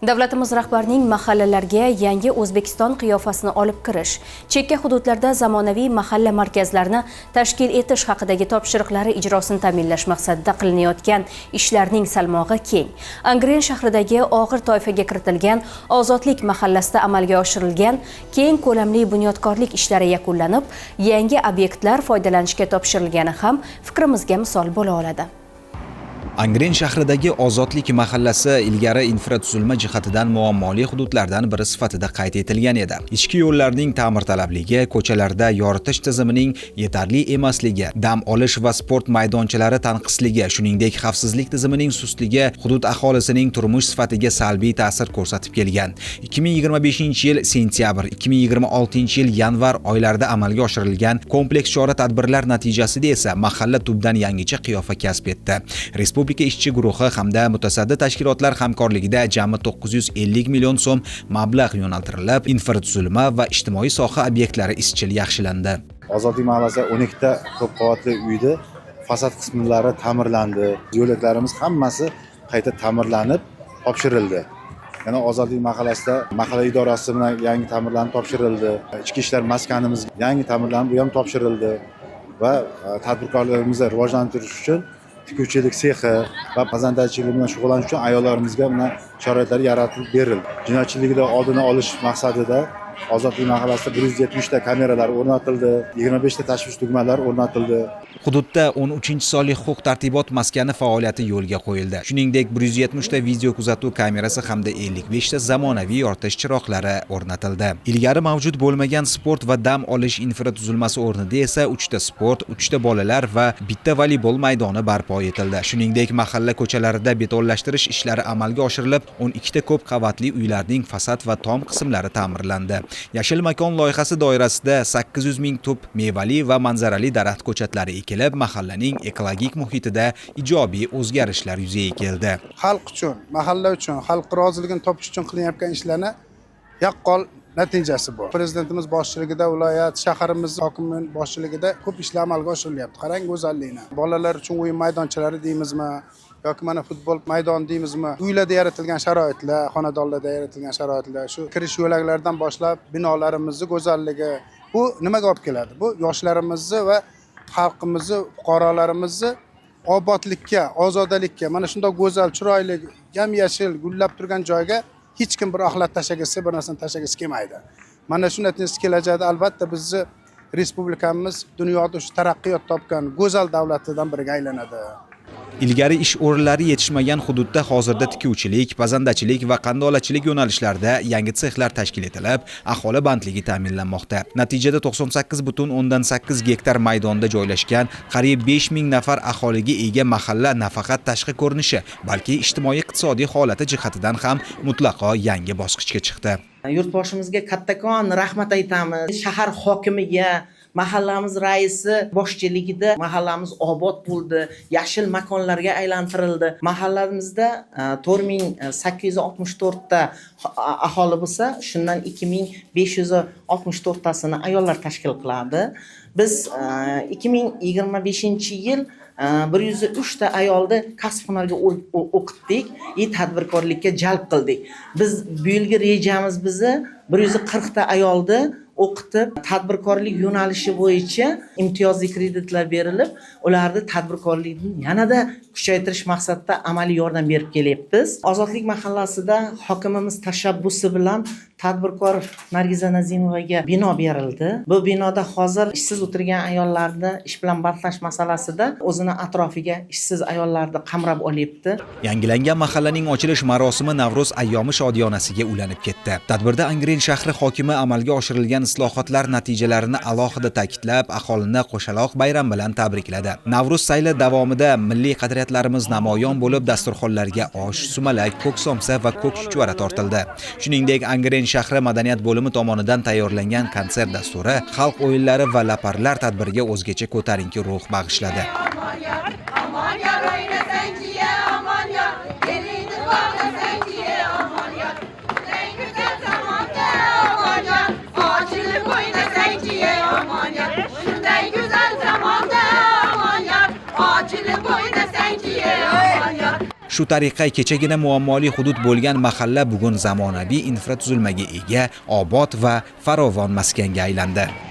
Davlatimiz rahbarining mahallalarga yangi O'zbekiston qiyofasini olib kirish, chekka hududlarda zamonaviy mahalla markazlarini tashkil etish haqidagi topshiriqlari ijrosini ta'minlash maqsadida qilinayotgan ishlarning salmog'i keng. Angren shahridagi og'ir toifaga kiritilgan Ozodlik mahallasida amalga oshirilgan keng ko'lamli bunyodkorlik ishlari yakunlanib, yangi obyektlar foydalanishga topshirilgani ham fikrimizga misol bo'la oladi. Angren shahridagi Ozodlik mahallasi ilgari infratuzilma jihatidan muammoli hududlardan biri sifatida qayd etilgan edi. Ichki yo'llarning ta'mirtalabligi, ko'chalarda yoritish tizimining yetarli emasligi, dam olish va sport maydonchalari tanqisligi, shuningdek xavfsizlik tizimining sustligi hudud aholisining turmush sifatiga salbiy ta'sir ko'rsatib kelgan. 2025-yil sentyabr, 2026-yil yanvar oylarida amalga oshirilgan kompleks chora-tadbirlar natijasida esa mahalla tubdan yangicha qiyofa kasb etdi. Respublika ishchi guruhi hamda mutasaddi tashkilotlar hamkorligida jami 950 million so'm mablag' yo'naltirilib, infratuzilma va ijtimoiy soha obyektlari izchil yaxshilandi. Ozodlik mahallasi 12 ta ko'p qavatli uyda fasad qismlari ta'mirlandi. Yo'laklarimiz hammasi qayta ta'mirlanib, topshirildi. Yana Ozodlik mahallasida mahalla idorasi bilan yangi ta'mirlanib topshirildi. Ichki ishlar maskanimiz yangi ta'mirlanib, bu ham topshirildi va tadbirkorligimizni rivojlantirish uchun tikuvchilik sexi va pazandachilik bilan shug'ullanish uchun ayollarimizga bunday sharoitlar yaratib berildi. Jinoyatchilikni oldini olish maqsadida Ozodlik mahallasida 170 ta kameralar o'rnatildi, 25 ta tashvish tugmalari o'rnatildi. Hududda 13-sonli huquq-tartibot maskani faoliyati yo'lga qo'yildi. Shuningdek, 170 ta video kuzatuv kamerasi hamda 55 ta zamonaviy yoritish chiroqlari o'rnatildi. Ilgari mavjud bo'lmagan sport va dam olish infratuzilmasi o'rnida esa 3 ta sport, 3 ta bolalar va bitta voleybol maydoni barpo etildi. Shuningdek, mahalla ko'chalarida betonlashtirish ishlari amalga oshirilib, 12 ta ko'p qavatli uylarning fasad va tom qismlari ta'mirlandi. Yashil makon loyihasi doirasida 800 ming tup mevali va manzarali daraxt ko'chatlari ekilib, mahallaning ekologik muhitida ijobiy o'zgarishlar yuzaga keldi. Xalq uchun, mahalla uchun, xalq roziligini topish uchun qilinayotgan ishlarni yaqqol natijasi bor. Prezidentimiz boshchiligida, viloyat, shaharimiz hokimining boshchiligida ko'p ishlar amalga oshirilyapti. Qarang go'zallikni. Bolalar uchun o'yin maydonchalari deymizmi, yoki mana futbol maydoni deymizmi, uylarda yaratilgan sharoitlar, xonadonlarda yaratilgan sharoitlar, shu kirish yo'laklaridan boshlab binolarimizni go'zalligi, bu nimaga olib keladi? Bu yoshlarimizni va xalqimizni, fuqarolarimizni obodlikka, ozodalikka, mana shunday go'zal, chiroyli, yam-yashil, gullab turgan joyga hech kim bir axlat tashlagisi, bir narsani tashlagisi kelmaydi. Mana shu natijasi kelajakda albatta bizni respublikamiz dunyoda shu taraqqiyot topgan go'zal davlatlardan biriga aylanadi. Ilgari ish o'rinlari yetishmagan hududda hozirda tikuvchilik, pazandachilik va qandolatchilik yo'nalishlarida yangi sexlar tashkil etilib, aholi bandligi ta'minlanmoqda. Natijada 98,8 gektar maydonda joylashgan qariyb 5000 nafar aholiga ega mahalla nafaqat tashqi ko'rinishi, balki ijtimoiy-iqtisodiy holati jihatidan ham mutlaqo yangi bosqichga chiqdi. Yurtboshimizga kattakon rahmat aytamiz. Shahar hokimiga, mahallamiz raisi boshchiligida mahallamiz obod bo'ldi, yashil makonlarga aylantirildi. Mahallamizda 4864 ta aholi bo'lsa, shundan 2564 tasini ayollar tashkil qiladi. Biz 2025-yil 103 ta ayolni kasb-hunarga o'qitdik, tadbirkorlikka jalb qildik. Biz bu yilgi rejamiz bizni 140 ta ayolni o'qitib, tadbirkorlik yo'nalishi bo'yicha imtiyozli kreditlar berilib, ularni tadbirkorlikni yanada kuchaytirish maqsadida amaliy yordam berib kelyapmiz. Ozodlik mahallasida hokimimiz tashabbusi bilan tadbirkor Nargiza Nazimovaga bino berildi. Bu binoda hozir ishsiz o'tirgan ayollarni ish bilan bandlash masalasida o'zini atrofiga ishsiz ayollarni qamrab olyapti. Yangilangan mahallaning ochilish marosimi Navro'z ayyomi shodiyonasiga ulanib ketdi. Tadbirda Angren shahri hokimi amalga oshirilgan islohotlar natijalarini alohida ta'kidlab, aholini qo'shaloq bayram bilan tabrikladi. Navro'z sayli davomida milliy qadriyatlarimiz namoyon bo'lib, dasturxonlarga osh, sumalak, ko'k somsa va ko'k chuchvara tortildi. Shuningdek, Angren shahri madaniyat bo'limi tomonidan tayyorlangan konsert dasturi, xalq o'yinlari va laparlar tadbiriga o'zgacha ko'tarinki ruh bag'ishladi. Shu tariqa kechagina muammoli hudud bo'lgan mahalla bugun zamonaviy infratuzilmaga ega, obod va farovon maskanga aylandi.